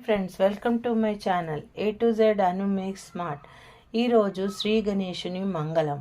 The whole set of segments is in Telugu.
Friends, welcome to my channel A to Z Anu make smart. ఈరోజు శ్రీ గణేశుని మంగళం.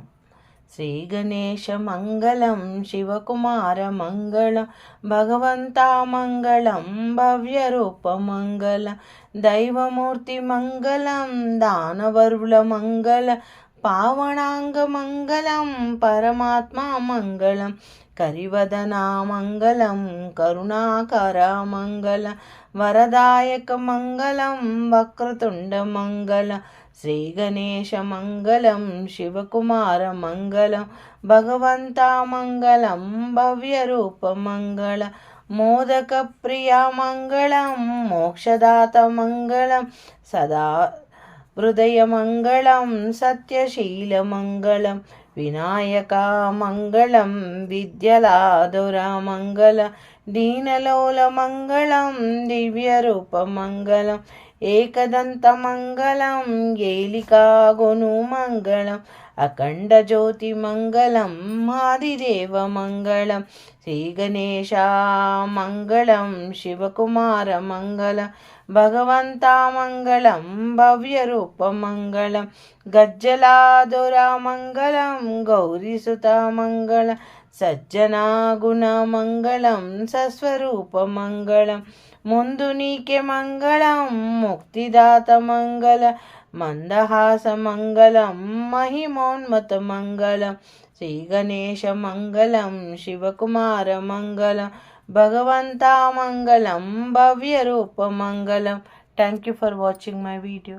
శ్రీ గణేశ మంగళం, శివకుమార మంగళం, భగవంతా మంగళం, భవ్య రూప మంగళం, దైవమూర్తి మంగళం, దానవరుల మంగళం, పావనాంగ మంగళం, పరమాత్మ మంగళం, కరివదనా మంగళం, కరుణాకర మంగళం, వరదాయక మంగళం, వక్రతుండ మంగళం, శ్రీ గణేశ మంగళం, శివకుమార మంగళం, భగవంతా మంగళం, భవ్య రూప మంగళం, మోదక ప్రియ మంగళం, మోక్షదాత మంగళం, సదా హృదయ మంగళం, సత్యశీల మంగళం, వినాయక మంగళం, విద్యలాదుర మంగళం, దీనలోల మంగళం, దివ్య రూప మంగళం, ఏకదంత మంగళం, ఏలికాగొను మంగళం, అఖండ జ్యోతి మంగళం, ఆదిదేవ మంగళం, శ్రీ గణేశ మంగళం, శివకుమార మంగళం, భగవంతా మంగళం, భవ్య రూప మంగళం, గజ్జలాదుర మంగళం, గౌరీసుత మంగళం, సజ్జనా గుణ మంగళం, సస్వరూప మంగళం, ముందు నీకే మంగళం, ముక్తిదాత మంగళం, మందహాస మంగళం, మహిమోన్మత మంగళం, శ్రీ గణేశ మంగళం, శివకుమార మంగళం, భగవంతా మంగళం, భవ్య రూప మంగళం. Thank you for watching my video.